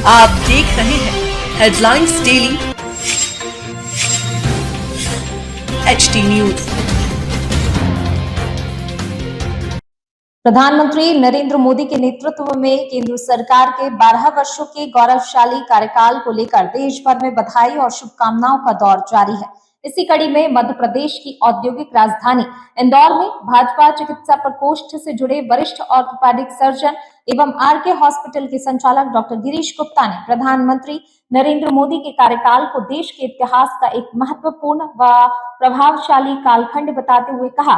आप देख रहे हैं हेडलाइंस डेली एचटी न्यूज। प्रधानमंत्री नरेंद्र मोदी के नेतृत्व में केंद्र सरकार के 12 वर्षों के गौरवशाली कार्यकाल को लेकर देश भर में बधाई और शुभकामनाओं का दौर जारी है। इसी कड़ी में मध्य प्रदेश की औद्योगिक राजधानी इंदौर में भाजपा चिकित्सा प्रकोष्ठ से जुड़े वरिष्ठ ऑर्थोपेडिक सर्जन एवं आरके हॉस्पिटल के संचालक डॉक्टर गिरीश गुप्ता ने प्रधानमंत्री नरेंद्र मोदी के कार्यकाल को देश के इतिहास का एक महत्वपूर्ण व प्रभावशाली कालखंड बताते हुए कहा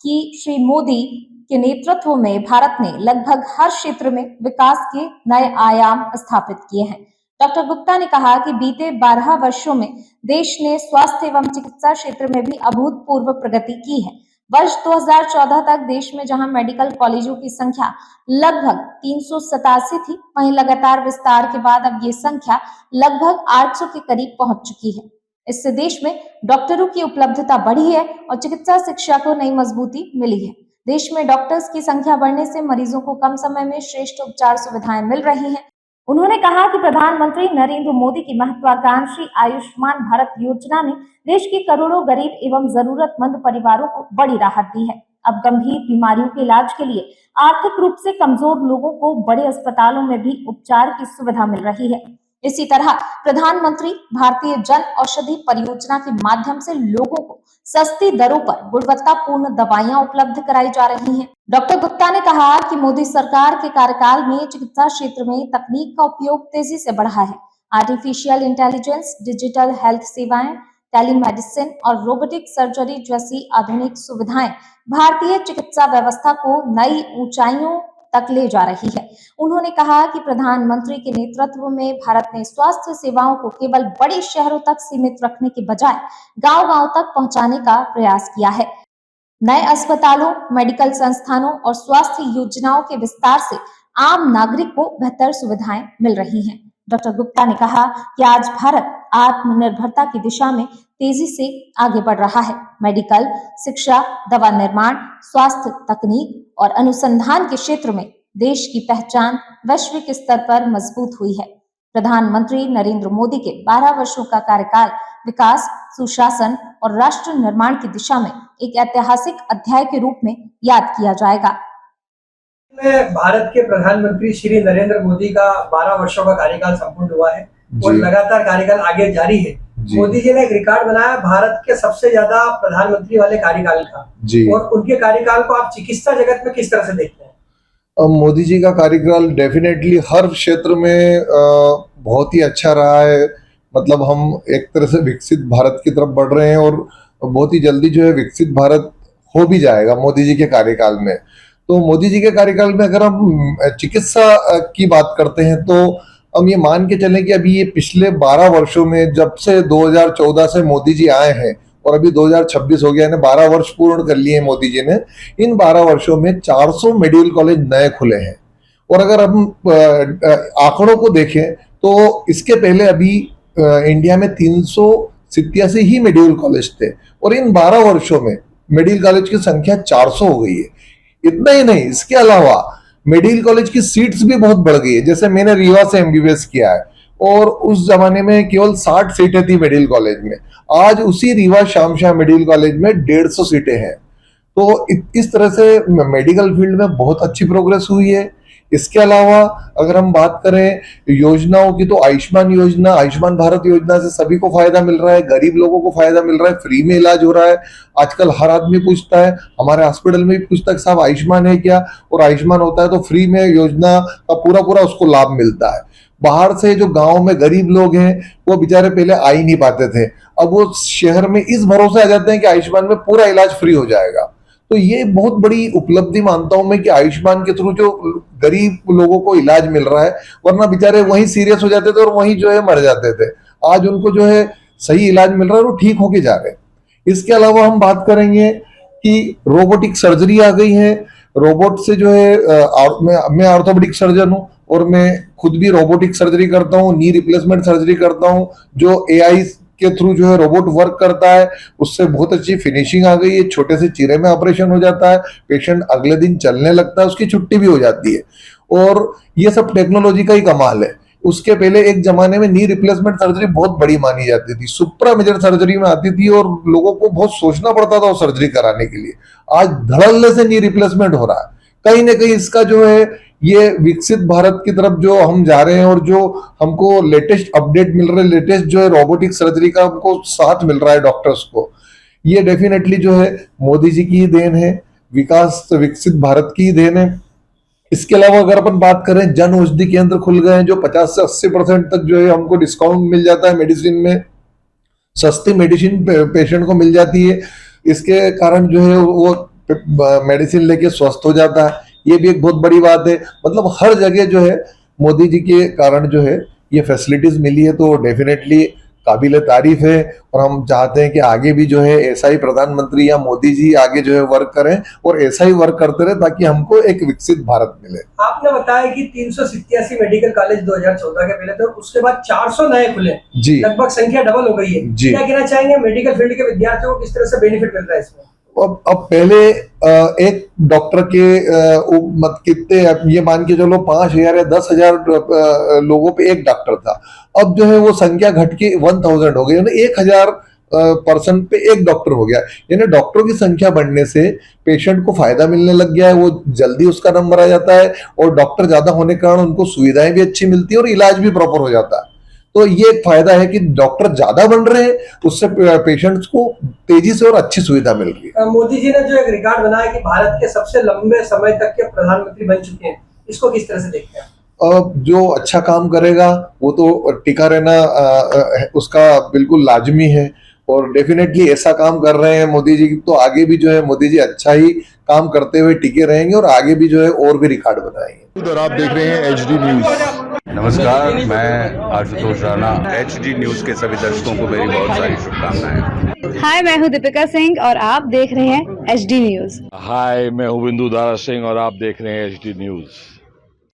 कि श्री मोदी के नेतृत्व में भारत ने लगभग हर क्षेत्र में विकास के नए आयाम स्थापित किए हैं। डॉक्टर गुप्ता ने कहा कि बीते 12 वर्षों में देश ने स्वास्थ्य एवं चिकित्सा क्षेत्र में भी अभूतपूर्व प्रगति की है। वर्ष 2014 तक देश में जहां मेडिकल कॉलेजों की संख्या लगभग 387 थी, वहीं लगातार विस्तार के बाद अब ये संख्या लगभग 800 के करीब पहुंच चुकी है। इससे देश में डॉक्टरों की उपलब्धता बढ़ी है और चिकित्सा शिक्षा को नई मजबूती मिली है। देश में डॉक्टर्स की संख्या बढ़ने से मरीजों को कम समय में श्रेष्ठ उपचार सुविधाएं मिल रही हैं। उन्होंने कहा कि प्रधानमंत्री नरेंद्र मोदी की महत्वाकांक्षी आयुष्मान भारत योजना ने देश के करोड़ों गरीब एवं जरूरतमंद परिवारों को बड़ी राहत दी है। अब गंभीर बीमारियों के इलाज के लिए आर्थिक रूप से कमजोर लोगों को बड़े अस्पतालों में भी उपचार की सुविधा मिल रही है। इसी तरह प्रधानमंत्री भारतीय जन औषधि परियोजना के माध्यम से लोगों को सस्ती दरों पर गुणवत्तापूर्ण दवाइयां उपलब्ध कराई जा रही हैं। डॉक्टर गुप्ता ने कहा कि मोदी सरकार के कार्यकाल में चिकित्सा क्षेत्र में तकनीक का उपयोग तेजी से बढ़ा है। आर्टिफिशियल इंटेलिजेंस, डिजिटल हेल्थ सेवाएं, टेलीमेडिसिन और रोबोटिक सर्जरी जैसी आधुनिक सुविधाएं भारतीय चिकित्सा व्यवस्था को नई ऊंचाइयों तक ले जा रही है। उन्होंने कहा कि प्रधानमंत्री के नेतृत्व में भारत ने स्वास्थ्य सेवाओं को केवल बड़े शहरों तक सीमित रखने के बजाय गांव-गांव तक पहुंचाने का प्रयास किया है। नए अस्पतालों, मेडिकल संस्थानों और स्वास्थ्य योजनाओं के विस्तार से आम नागरिक को बेहतर सुविधाएं मिल रही हैं। डॉक्टर गुप्ता ने कहा कि आज भारत आत्मनिर्भरता की दिशा में तेजी से आगे बढ़ रहा है। मेडिकल, शिक्षा, दवा निर्माण, स्वास्थ्य तकनीक और अनुसंधान के क्षेत्र में देश की पहचान वैश्विक स्तर पर मजबूत हुई है। प्रधानमंत्री नरेंद्र मोदी के 12 वर्षों का कार्यकाल विकास, सुशासन और राष्ट्र निर्माण की दिशा में एक ऐतिहासिक अध्याय के रूप में याद किया जाएगा। भारत के प्रधानमंत्री श्री नरेंद्र मोदी का 12 वर्षों का कार्यकाल संपूर्ण हुआ है और लगातार कार्यकाल आगे जारी है। मोदी जी ने एक रिकॉर्ड बनाया भारत के सबसे ज्यादा प्रधानमंत्री वाले कार्यकाल का और उनके कार्यकाल को आप चिकित्सा जगत में किस तरह से देखते हैं? मोदी जी का कार्यकाल डेफिनेटली हर क्षेत्र में बहुत ही अच्छा रहा है। मतलब हम एक तरह से विकसित भारत की तरफ बढ़ रहे हैं और बहुत ही जल्दी जो है विकसित भारत हो भी जाएगा मोदी जी के कार्यकाल में। तो मोदी जी के कार्यकाल में अगर हम चिकित्सा की बात करते हैं तो हम ये मान के चलें कि अभी ये पिछले 12 वर्षों में जब से 2014 से मोदी जी आए हैं और अभी 2026 हो गया है, 12 वर्ष पूर्ण कर लिए हैं मोदी जी ने। इन 12 वर्षों में 400 मेडिकल कॉलेज नए खुले हैं और अगर हम आंकड़ों को देखें तो इसके पहले अभी इंडिया में 387 ही मेडिकल कॉलेज थे और इन 12 वर्षों में मेडिकल कॉलेज की संख्या 400 हो गई है। इतना ही नहीं, इसके अलावा मेडिकल कॉलेज की सीट्स भी बहुत बढ़ गई है। जैसे मैंने रीवा से एमबीबीएस किया है और उस जमाने में केवल 60 सीटें थी मेडिकल कॉलेज में, आज उसी रीवा श्यामशाह मेडिकल कॉलेज में 150 सीटें हैं। तो इस तरह से मेडिकल फील्ड में बहुत अच्छी प्रोग्रेस हुई है। इसके अलावा अगर हम बात करें योजनाओं की तो आयुष्मान योजना, आयुष्मान भारत योजना से सभी को फायदा मिल रहा है, गरीब लोगों को फायदा मिल रहा है, फ्री में इलाज हो रहा है। आजकल हर आदमी पूछता है, हमारे हॉस्पिटल में भी पूछता है साहब आयुष्मान है क्या, और आयुष्मान होता है तो फ्री में योजना का पूरा उसको लाभ मिलता है। बाहर से जो गांव में गरीब लोग हैं वो बेचारे पहले आ ही नहीं पाते थे, अब वो शहर में इस भरोसे आ जाते हैं कि आयुष्मान में पूरा इलाज फ्री हो जाएगा। तो ये बहुत बड़ी उपलब्धि मानता हूं मैं कि आयुष्मान के थ्रू जो गरीब लोगों को इलाज मिल रहा है, वरना बेचारे वहीं सीरियस हो जाते थे और वहीं जो है मर जाते थे। आज उनको जो है सही इलाज मिल रहा है और ठीक होके जा रहे हैं। इसके अलावा हम बात करेंगे कि रोबोटिक सर्जरी आ गई है। रोबोट से जो है मैं ऑर्थोपेडिक सर्जन हूँ और मैं खुद भी रोबोटिक सर्जरी करता हूँ, नी रिप्लेसमेंट सर्जरी करता हूँ, जो एआई के थ्रू जो है रोबोट वर्क करता है। उससे बहुत अच्छी फिनिशिंग आ गई है, छोटे से चीरे में ऑपरेशन हो जाता है, पेशेंट अगले दिन चलने लगता है, उसकी छुट्टी भी हो जाती है। और ये सब टेक्नोलॉजी का ही कमाल है उसके पहले एक जमाने में नी रिप्लेसमेंट सर्जरी बहुत बड़ी मानी जाती थी, सुप्रा मेजर सर्जरी में आती थी और लोगों को बहुत सोचना पड़ता था वो सर्जरी कराने के लिए। आज धड़ल्ले से नी रिप्लेसमेंट हो रहा है। कहीं ना कहीं इसका जो है ये विकसित भारत की तरफ जो हम जा रहे हैं और जो हमको लेटेस्ट अपडेट मिल रहा है, लेटेस्ट जो है रोबोटिक सर्जरी का हमको साथ मिल रहा है डॉक्टर्स को, ये डेफिनेटली जो है मोदी जी की ही देन है, विकास विकसित भारत की ही देन है। इसके अलावा अगर अपन बात करें, जन औषधि केंद्र खुल गए हैं जो 50 से 80% तक जो है हमको डिस्काउंट मिल जाता है मेडिसिन में, सस्ती मेडिसिन पेशेंट को मिल जाती है। इसके कारण जो है वो मेडिसिन लेके स्वस्थ हो जाता है, ये भी एक बहुत बड़ी बात है। मतलब हर जगह जो है मोदी जी के कारण जो है ये फैसिलिटीज मिली है, तो डेफिनेटली काबिल तारीफ है। और हम चाहते हैं कि आगे भी जो है ऐसा ही प्रधानमंत्री या मोदी जी आगे जो है वर्क करें और ऐसा ही वर्क करते रहे ताकि हमको एक विकसित भारत मिले। आपने बताया कि 387 मेडिकल कॉलेज 2014 के पहले थे और उसके बाद 400 नए खुले जी, लगभग संख्या डबल हो गई है जी। क्या कहना चाहेंगे मेडिकल फील्ड के विद्यार्थियों को किस तरह से बेनिफिट मिल रहा है इसमें? अब पहले एक डॉक्टर के मत कितने, ये मान के चलो 5,000 या 10,000 लोगों पे एक डॉक्टर था। अब जो है वो संख्या घट के 1000 हो गई, यानी 1000 पर्सन पे एक डॉक्टर हो गया। यानी डॉक्टरों की संख्या बढ़ने से पेशेंट को फायदा मिलने लग गया है, वो जल्दी उसका नंबर आ जाता है और डॉक्टर ज्यादा होने के कारण उनको सुविधाएं भी अच्छी मिलती है और इलाज भी प्रॉपर हो जाता है। तो ये एक फायदा है कि डॉक्टर ज्यादा बन रहे हैं, उससे पेशेंट्स को तेजी से और अच्छी सुविधा मिल रही है। मोदी जी ने जो एक रिकॉर्ड बनाया कि भारत के सबसे लंबे समय तक के प्रधानमंत्री बन चुके हैं, इसको किस तरह से देखते हैं? जो अच्छा काम करेगा वो तो टिका रहना उसका बिल्कुल लाजमी है और डेफिनेटली ऐसा काम कर रहे हैं मोदी जी, तो आगे भी जो है मोदी जी अच्छा ही काम करते हुए टिके रहेंगे और आगे भी जो है और भी रिकॉर्ड बनाएंगे। और आप देख रहे हैं HD न्यूज। नमस्कार, मैं आशुतोष राणा। HD न्यूज के सभी दर्शकों को मेरी बहुत सारी शुभकामनाएं। हाय, मैं हूँ दीपिका सिंह और आप देख रहे हैं HD न्यूज। हाय, मैं हूं बिंदु दारा सिंह और आप देख रहे हैं HD न्यूज।